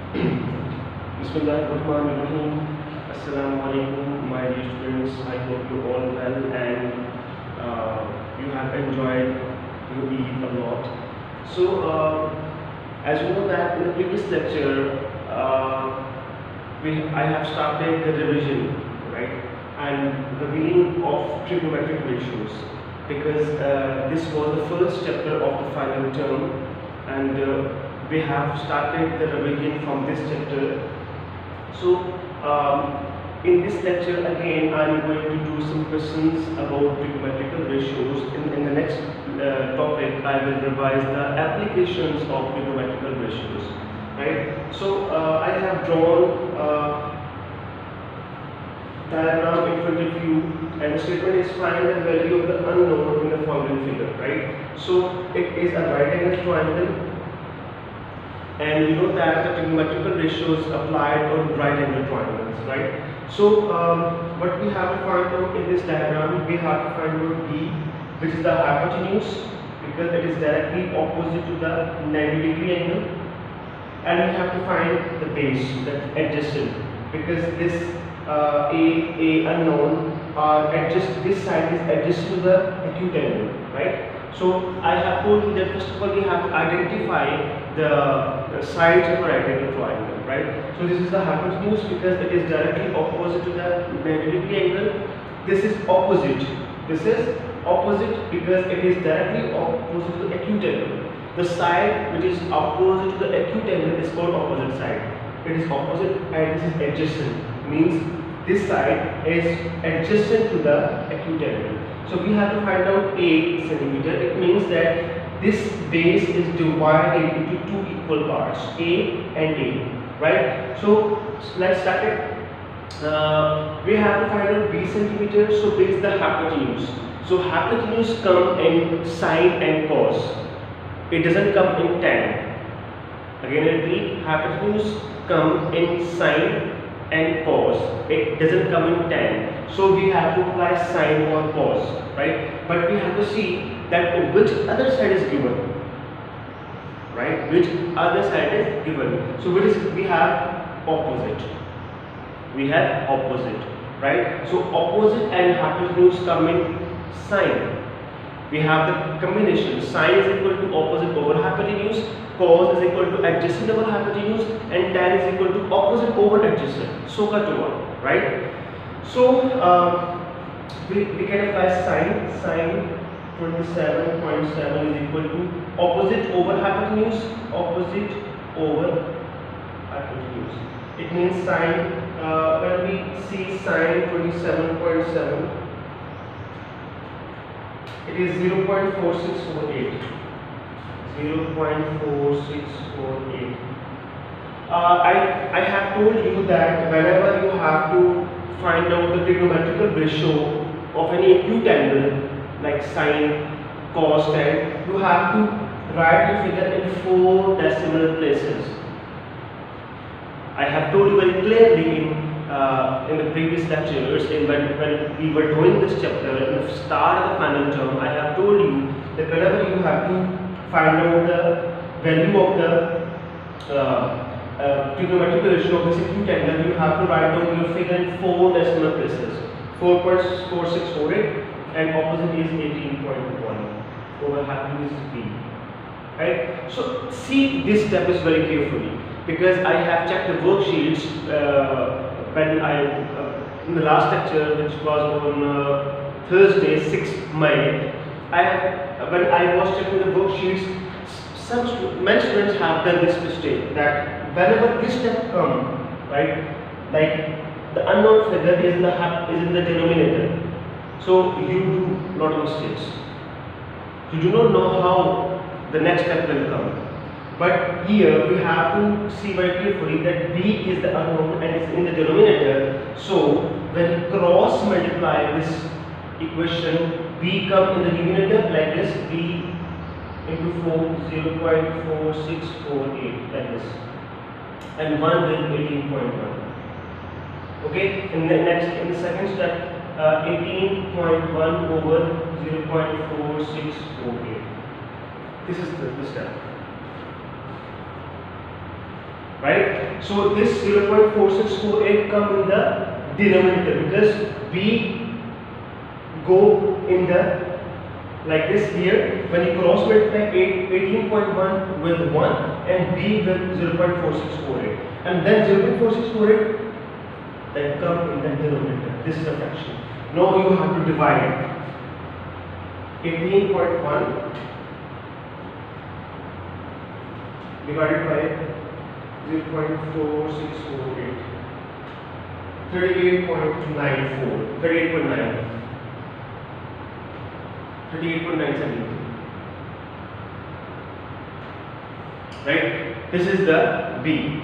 Bismillahirrahmanirrahim. Assalamu alaikum, my dear students. I hope you all well and you have enjoyed your Eid a lot. As you know that in the previous lecture, I have started the revision, right, and the meaning of trigonometric ratios because this was the first chapter of the final term, and we have started the revision from this chapter. So, in this lecture again, I am going to do some questions about trigonometrical ratios. In the next topic, I will revise the applications of trigonometrical ratios. Right. So, I have drawn diagram in front of you, and the statement is find the value of the unknown in the following figure. Right. So, it is a right angle triangle. And you know that the trigonometrical ratios applied on right angle triangles, right? So what we have to find out in this diagram, we have to find out B, which is the hypotenuse, because it is directly opposite to the 90-degree angle, and we have to find the base, that's adjacent, because this A unknown are this side is adjacent to the acute angle, right? So I have told you that first of all we have to identify the sides of a right angle triangle, right? So this is the hypotenuse because it is directly opposite to the 90-degree angle. This is opposite. This is opposite because it is directly opposite to the acute angle. The side which is opposite to the acute angle is called opposite side. It is opposite and this is adjacent. Means this side is adjacent to the acute angle. So we have to find out A centimeter. It means that this base is divided into two equal parts, A and A, right? So let's start it. We have to find out B centimeter. So this is the hypotenuse. So hypotenuse come in sine and cos. It doesn't come in tan. Again, I repeat, hypotenuse come in sine and cos. It doesn't come in tan. So we have to apply sine or cos, right? But we have to see that which other side is given, right? Which other side is given. So we have opposite. We have opposite, right? So opposite and hypotenuse come in sine. We have the combination. Sine is equal to opposite over hypotenuse, cos is equal to adjacent over hypotenuse, and tan is equal to opposite over adjacent. So cut to one, right? So we can apply sine 27.7 is equal to opposite over hypotenuse, opposite over hypotenuse. It means sine, when we see sine 27.7, it is 0.4648. 0.4648. I have told you that whenever you have to find out the trigonometrical ratio of any acute angle like sine, cos, tan, you have to write the figure in 4 decimal places. I have told you very clearly in the previous lectures, when we were doing this chapter, in the start of the final term, I have told you that whenever you have to find out the value of the trigonometrical ratio of this acute angle, you have to write down your figure in 4 decimal places. 4.4648 and opposite is 18.1 over hypotenuse is B. Right? So see this step is very carefully because I have checked the worksheets when in the last lecture, which was on Thursday, 6th May. When I was checking the worksheets, many students have done this mistake that whenever this step comes, right, like the unknown figure is in the denominator. So you do a lot of mistakes. You do not know how the next step will come. But here we have to see very carefully that B is the unknown and it's in the denominator. So when you cross multiply this equation, B come in the numerator like this, B into 0.4648 like this, and 1 will 18.1. Okay, in the second step, 18.1 over 0.4648. This is the step. right? So this 0.4648 come in the denominator because B go in the like this here when you cross multiply 18.1 with 1 and B with 0.4648 and then 0.4648 then come in the denominator. This is a fraction. Now you have to divide 18.1 divided by 0.4648 38.94 38.97, right? This is the B.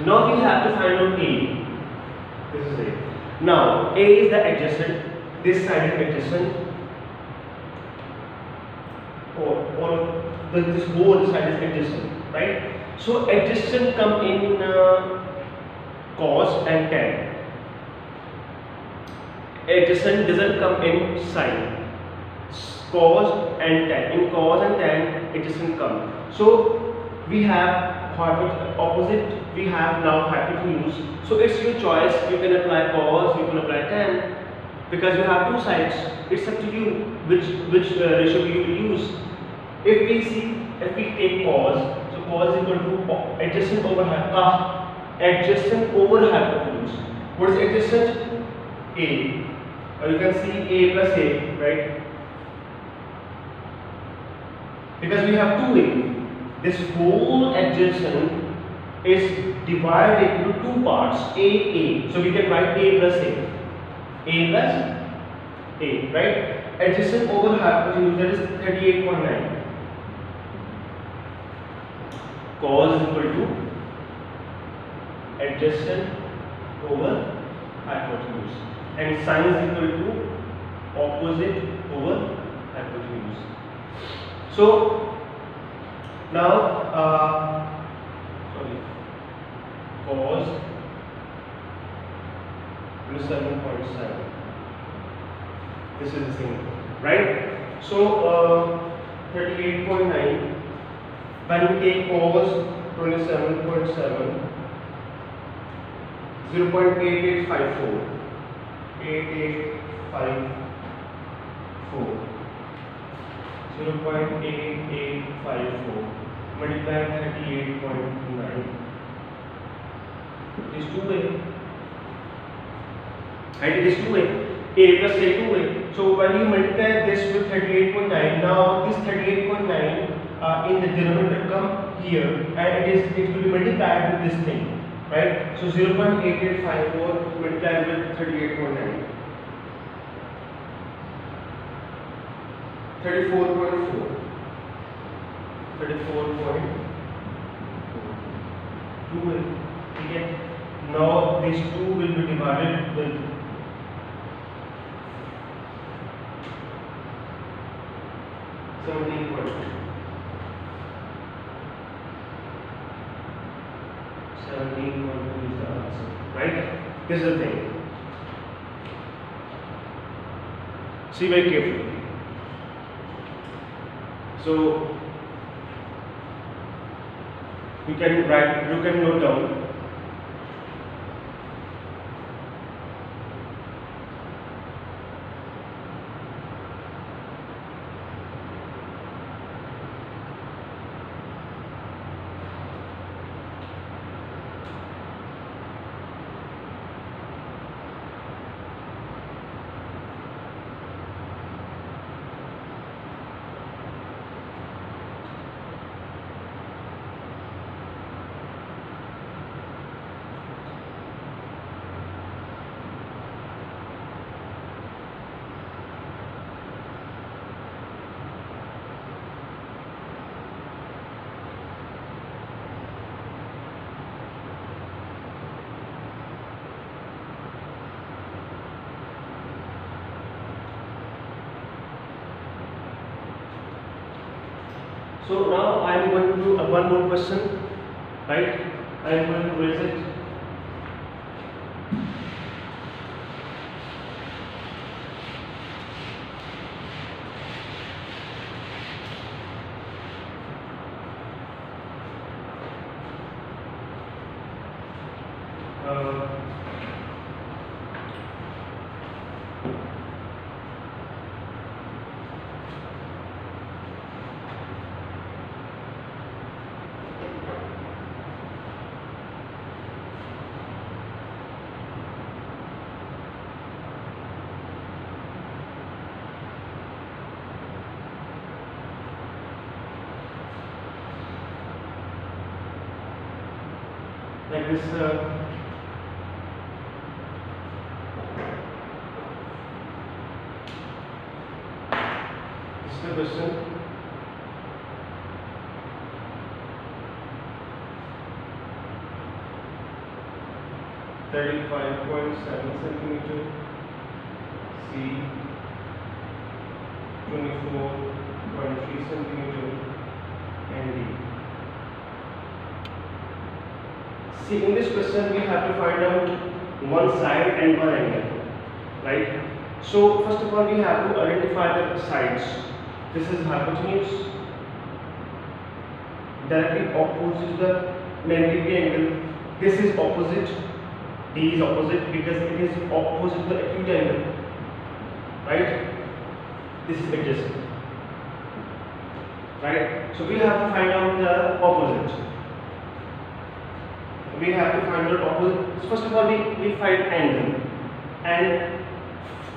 Now we have to find out A. This is A. Now A is the adjacent. This side is adjacent. Or this whole side is adjacent, right? So adjacent come in cos and tan. Adjacent doesn't come in sine. Cos and tan. In cos and tan, adjacent come. So we have opposite. We have now hypotenuse. So it's your choice. You can apply cos. You can apply tan. Because you have two sides. It's up to you which ratio you will use. If we take cos, so cos is equal to adjacent over hypotenuse. What is adjacent? A. Or you can see A plus A, right? Because we have two A. This whole adjacent is divided into two parts, A. So we can write A plus A. A plus A, right? Adjacent over hypotenuse, that is 38.9. Cos is equal to adjacent over hypotenuse and sine is equal to opposite over hypotenuse. So now cos 7.7. This is the same, right? So 38.9. When we take cos 27.7, 0.8854, 0.8854, multiply 38.9. It is 2A. Right? It is 2A. A plus A 2A. So when you multiply this with 38.9, now this 38.9 in the denominator come here and it will be multiplied with this thing, right? So 0.8854 multiplied with 38.9, 34.4, 2A. Okay. Now these two will be divided with 17.2. 17.2 is the answer, right? This is the thing. See very carefully. So you can note down. So now I am going to do one more question, right? I am going to raise it. Uh, like this. This is the question. (35.7 centimeter). C. 24.3 centimeter. And D. See, in this question we have to find out one side and one angle, right? So first of all we have to identify the sides. This is hypotenuse, directly opposite to the 90 degree angle. This is opposite, D is opposite because it is opposite to the acute angle, right? This is adjacent, right? So we have to find out the opposite. We have to find out opposite. First of all, we find angle, and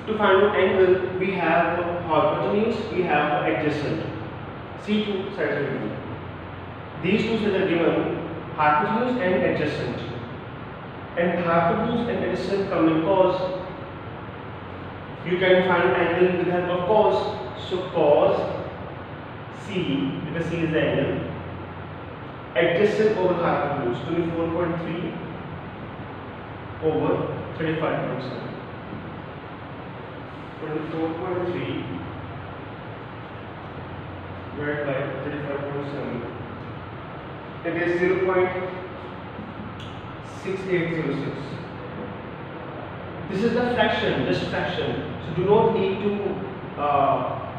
to find out angle, we have hypotenuse, we have adjacent. See, two sides are given. These two sides are given, hypotenuse and adjacent. And hypotenuse and adjacent come in cos. You can find angle with the help of cos. So cos C, because C is the angle, adjacent over hypotenuse, 24.3 over 35.7. 24.3 divided by 35.7. It is 0.6806. This is the fraction, just fraction. So do not need to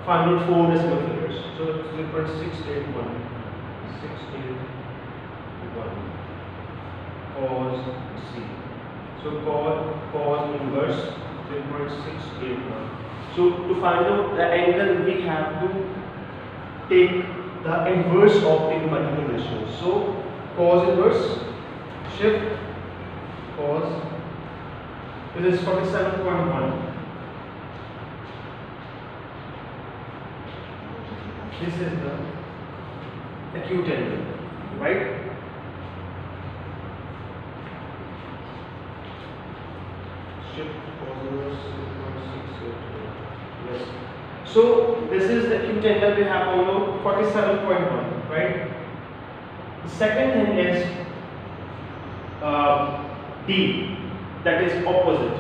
find out 4 decimal figures. So it's 0.681. 681 cos C. So cos inverse 0.681. So to find out the angle, we have to take the inverse of the multiple ratios. So cos inverse, shift cos, this is 47.1. This is the acute angle, right? Shift cos inverse 0.681. Yes. So this is the acute angle. We have followed 47.1, right? The second thing is D, that is opposite.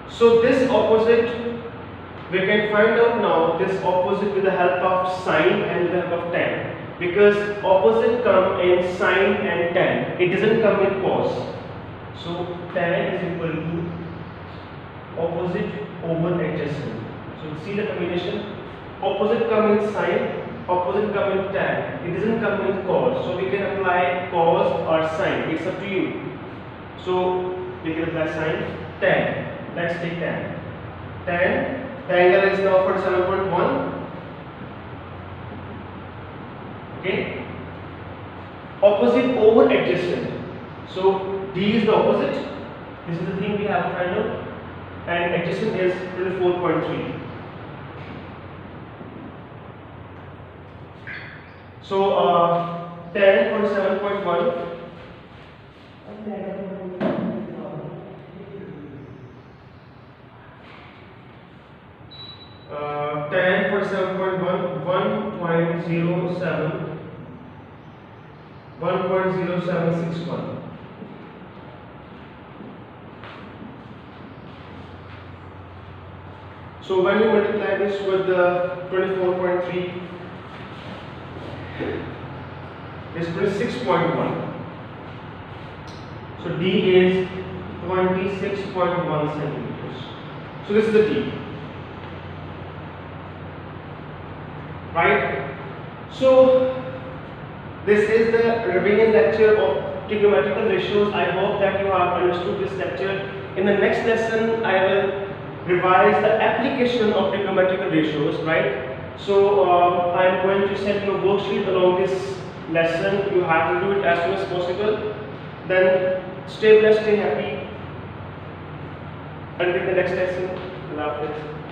So this opposite, we can find out now this opposite with the help of sine and with the help of tan, because opposite come in sine and tan, it doesn't come in cos. So tan is equal to opposite over adjacent. So see the combination, opposite come in sine, opposite come in tan, it doesn't come in cos. So we can apply cos or sine, it's up to you. So we can apply sine, tan. Let's take tan. Tan, the angle is now 47.1. Okay. Opposite over adjacent. So D is the opposite. This is the thing we have to find out. And adjacent is 24.3. So tan 47.1. Tan 47.1, 1.0761. So when you multiply this with the 24.3, is 26.1. So D is 26.1 centimeters. So this is the D. Right? So this is the beginning lecture of trigonometrical ratios. I hope that you have understood this lecture. In the next lesson, I will revise the application of trigonometrical ratios, right? So I am going to send you a worksheet along this lesson. You have to do it as soon as possible. Then stay blessed, stay happy. Until the next lesson, Allah Hafiz.